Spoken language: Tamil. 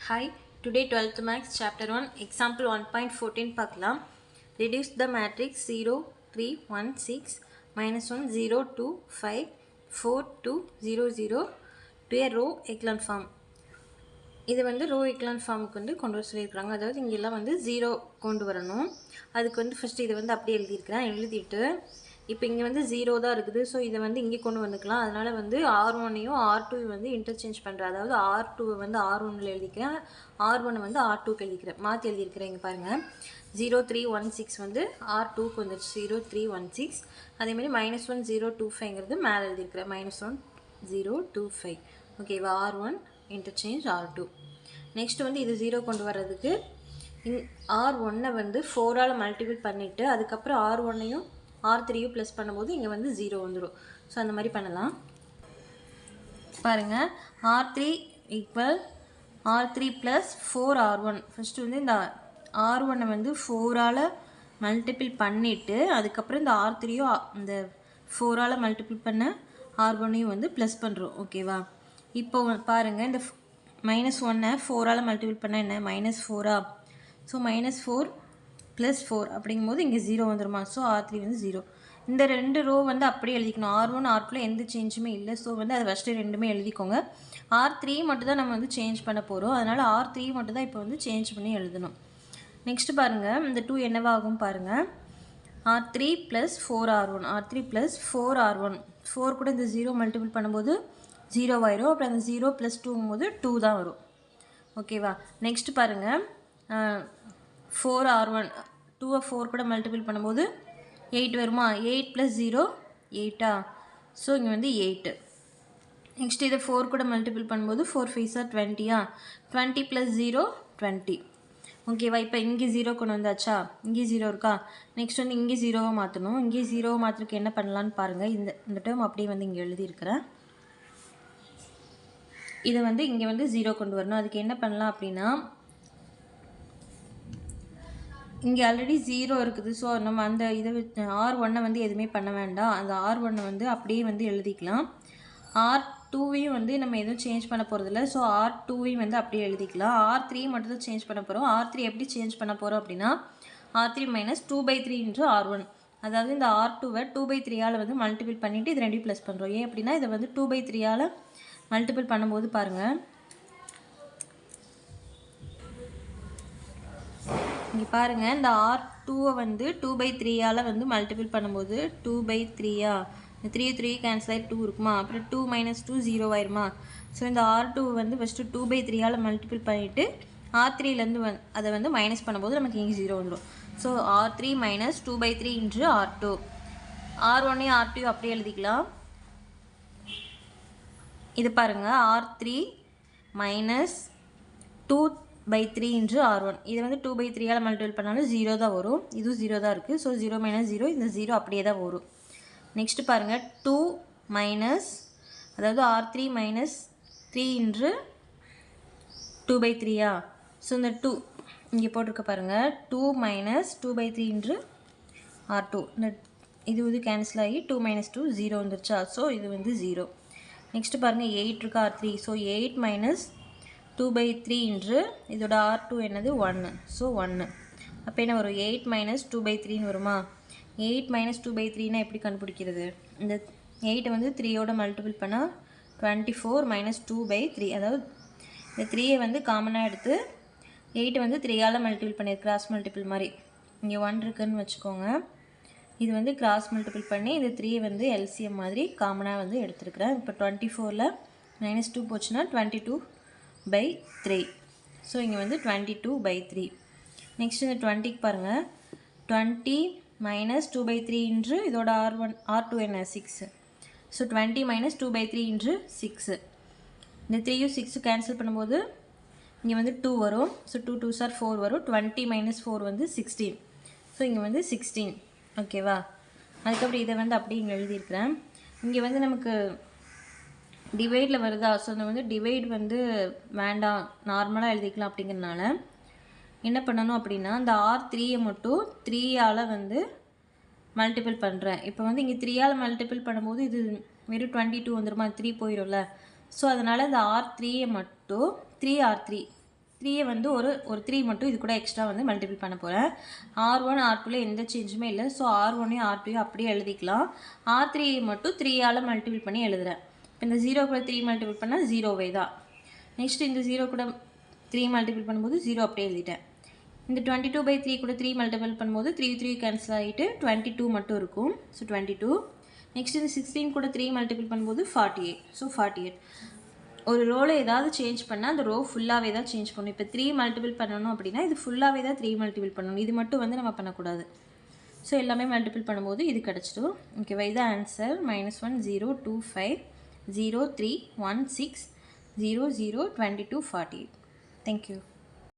Hi, today 12th Max Chapter 1 Example 1.14 பார்க்கலாம். Reduce the matrix 0, 3, 1, 6, minus 1, 0, 2, 5, 4, 2, 0, 0 to a row echelon form. இது வந்து ரோ எக்லான் ஃபார்முக்கு வந்து கொண்டு வர சொல்லியிருக்கிறாங்க. அதாவது இங்கெல்லாம் வந்து 0 கொண்டு வரணும். அதுக்கு வந்து ஃபஸ்ட்டு இதை வந்து அப்படியே எழுதியிருக்கிறேன். எழுதிட்டு இப்போ இங்கே வந்து 0 தான் இருக்குது. ஸோ இதை வந்து இங்கே கொண்டு வந்துக்கலாம். அதனால் வந்து R1ஐயும் R2 வந்து இன்டர்சேஞ்ச் பண்ணுறேன். அதாவது R2 வந்து R1ல் எழுதிக்கிறேன், R1 வந்து R2க்கு எழுதிக்கிறேன். மாற்றி எழுதியிருக்கிறேன். இங்கே பாருங்கள், 0316 வந்து R2க்கு வந்துடுச்சு, 0316. அதேமாதிரி -1 025ங்கிறது மேலே எழுதியிருக்கிறேன், -1 025. ஓகேவா? R1 interchange R2. நெக்ஸ்ட் வந்து இது 0 கொண்டு வர்றதுக்கு R1 வந்து 4ஆல் மல்டிபிள் பண்ணிவிட்டு அதுக்கப்புறம் R1ஐயும் R3யும் ப்ளஸ் பண்ணும்போது இங்கே வந்து 0 வந்துடும். ஸோ அந்த மாதிரி பண்ணலாம். பாருங்கள், R3 equal R3 plus 4R1. First வந்து இந்த R1 வந்து 4ஆல் மல்டிபிள் பண்ணிவிட்டு அதுக்கப்புறம் இந்த R3யும் இந்த 4ஆல் மல்டிபிள் பண்ண R1ஐயும் வந்து ப்ளஸ் பண்ணுறோம். ஓகேவா? இப்போ பாருங்கள், இந்த -1 4ஆல் மல்டிபிள் பண்ணால் என்ன, -4ஆ? ஸோ -4 + 4 அப்படிங்கும்போது இங்கே 0 வந்துடுமா? ஸோ R3 வந்து 0. இந்த ரெண்டு ரோ வந்து அப்படியே எழுதிக்கணும். R1 R2 எந்த சேஞ்சுமே இல்லை. ஸோ வந்து அதை ஃபஸ்ட்டு ரெண்டுமே எழுதிக்கோங்க. R3 மட்டும் தான் நம்ம வந்து சேஞ்ச் பண்ண போகிறோம். அதனால் R3 மட்டும் தான் இப்போ வந்து சேஞ்ச் பண்ணி எழுதணும். நெக்ஸ்ட்டு பாருங்கள், இந்த 2 என்னவாகும் பாருங்கள். R3 + 4R1, R3 + 4R1. 4 கூட இந்த 0 மல்டிபிள் பண்ணும்போது 0 ஆயிரும். அப்புறம் அந்த 0 + 2ங்கும்போது 2 தான் வரும். ஓகேவா? நெக்ஸ்ட் பாருங்கள், 4R1, 2 4 கூட மல்டிபிள் பண்ணும்போது 8 வருமா? 8 + 0 8ஆ? ஸோ இங்கே வந்து 8. நெக்ஸ்ட் இதை 4 கூட மல்டிபிள் பண்ணும்போது 4 5 20ஆ? 20 + 0 20. ஓகேவா? இப்போ இங்கே 0 கொண்டு வந்தாச்சா? இங்கே 0 இருக்கா? நெக்ஸ்ட் வந்து இங்கே 0வை மாற்றணும். இங்கே 0வை மாற்றுறதுக்கு என்ன பண்ணலான்னு பாருங்கள். இந்த டேர்ம் அப்படியே வந்து இங்கே எழுதியிருக்கிறேன். இதை வந்து இங்கே வந்து 0 கொண்டு வரணும். அதுக்கு என்ன பண்ணலாம் அப்படின்னா, இங்கே ஆல்ரெடி 0 இருக்குது. ஸோ நம்ம அந்த இதை R1 வந்து எதுவுமே பண்ண வேண்டாம். அந்த R1 வந்து அப்படியே வந்து எழுதிக்கலாம். R2வையும் வந்து நம்ம எதுவும் சேஞ்ச் பண்ண போகிறதில்ல. ஸோ R2வையும் வந்து அப்படியே எழுதிக்கலாம். R3 மட்டும் தான் சேஞ்ச் பண்ண போகிறோம். R3 எப்படி சேஞ்ச் பண்ண போகிறோம் அப்படின்னா, R3 - 2/3 × R1. அதாவது இந்த R2வை 2/3ஆல் வந்து மல்டிபிள் பண்ணிவிட்டு இது ரெண்டையும் ப்ளஸ் பண்ணுறோம். ஏன் அப்படின்னா இதை வந்து 2/3ஆல் மல்டிபிள் பண்ணும்போது பாருங்கள், இங்கே பாருங்கள், இந்த R2வை வந்து 2/3ஆல் வந்து மல்டிபிள் பண்ணும்போது 2/3ஆ? 3 3 கேன்சல் ஆகி 2 இருக்குமா? அப்புறம் 2 - 2 0 ஆயிருமா? ஸோ இந்த R2 வந்து ஃபஸ்ட்டு 2/3ஆல் மல்டிபிள் பண்ணிவிட்டு R3லேருந்து அதை வந்து மைனஸ் பண்ணும்போது நமக்கு இங்கே 0 வந்துடும். So R3 - 2/3 × R2. R1ஐயும் R2 அப்படியே எழுதிக்கலாம். இது பாருங்கள், R3 - 2/3 × R1. இதை வந்து 2/3ஆல் மல்டிபிள் பண்ணாலும் 0 தான் வரும். இதுவும் 0 தான் இருக்குது. ஸோ 0 - 0 இந்த 0 அப்படியே தான் வரும். நெக்ஸ்ட்டு பாருங்கள், 2 மைனஸ், அதாவது R3 - 3 × 2/3ஆ? ஸோ இந்த 2 இங்கே போட்டிருக்க பாருங்கள், 2 - 2/3 × R2. இந்த இது கேன்சல் ஆகி 2 - 2 0 வந்துருச்சா? ஸோ இது வந்து 0. நெக்ஸ்ட்டு பாருங்கள், 8 இருக்கா R3. ஸோ 8 - 2/3 × இதோட R2 என்னது? 1. ஸோ 1. அப்போ என்ன வரும்? 8 - 2/3ன்னு வருமா? 8 - 2/3னா எப்படி கண்டுபிடிக்கிறது? இந்த 8 வந்து 3யோட மல்டிபிள் பண்ணால் 24 - 2/3. அதாவது இந்த 3யை வந்து காமனாக எடுத்து 8 வந்து 3ஆல் மல்டிபிள் பண்ணி கிராஸ் மல்டிபிள் மாதிரி. இங்கே 1 இருக்குதுன்னு வச்சுக்கோங்க. இது வந்து கிராஸ் மல்டிபிள் பண்ணி இந்த 3 வந்து எல்சிஎம் மாதிரி காமனாக வந்து எடுத்துருக்கிறேன். இப்போ 24ல் -2 போச்சுன்னா 22/3. ஸோ இங்கே வந்து 22/3. நெக்ஸ்ட் இந்த 20க்கு பாருங்கள், 20 - 2/3 × இதோட R2 என்ன? 6. ஸோ 20 - 2/3 × 6. இந்த 3யும் 6 கேன்சல் பண்ணும்போது இங்கே வந்து 2 வரும். ஸோ 2 2s are 4 வரும். 20 - 4 வந்து 16. ஸோ இங்கே வந்து 16. ஓகேவா? அதுக்கப்புறம் இதை வந்து அப்படியே இங்கே எழுதியிருக்கிறேன். இங்கே வந்து நமக்கு டிவைடில் வருதா? ஸோ அந்த வந்து டிவைட் வந்து வேண்டாம், நார்மலாக எழுதிக்கலாம். அப்படிங்கிறதுனால என்ன பண்ணணும் அப்படின்னா, இந்த R3யை மட்டும் 3ஆல் வந்து மல்டிபிள் பண்ணுறேன். இப்போ வந்து இங்கே 3ஆல் மல்டிபிள் பண்ணும்போது இது வெறும் 22 வந்துருமா? 3 போயிடும்ல. ஸோ அதனால் இந்த R3யை மட்டும் 3R3 3 வந்து ஒரு 3 மட்டும் இது கூட எக்ஸ்ட்ரா வந்து மல்டிபிள் பண்ண போகிறேன். R1 R2ல எந்த சேஞ்சுமே இல்லை. ஸோ R1ஐயும் R2ஐயும் அப்படியே எழுதிக்கலாம். R3 மட்டும் 3ஆல் மல்டிபிள் பண்ணி எழுதுகிறேன். இப்போ இந்த 0 கூட 3 மல்டிபிள் பண்ணால் 0வே தான். நெக்ஸ்ட் இந்த 0 கூட 3 மல்டிபிள் பண்ணும்போது 0 அப்படியே எழுதிட்டேன். இந்த 22/3 கூட 3 மல்டிபிள் பண்ணும்போது 3 கேன்சல் ஆகிட்டு 22 மட்டும் இருக்கும். ஸோ 22. நெக்ஸ்ட் இந்த 16 கூட 3 மல்டிபிள் பண்ணும்போது 48. ஸோ 48. ஒரு ரோவில் ஏதாவது சேஞ்ச் பண்ணால் அந்த ரோ ஃபுல்லாகவே தான் சேஞ்ச் பண்ணணும். இப்போ 3 மல்டிபிள் பண்ணணும் அப்படின்னா இது ஃபுல்லாகவே தான் 3 மல்டிபிள் பண்ணணும். இது மட்டும் வந்து நம்ம பண்ணக்கூடாது. ஸோ எல்லாமே மல்டிபிள் பண்ணும்போது இது கிடச்சிடும். ஓகேவா? இது ஆன்சர் -1025 0316 00 22 48. தேங்க்யூ.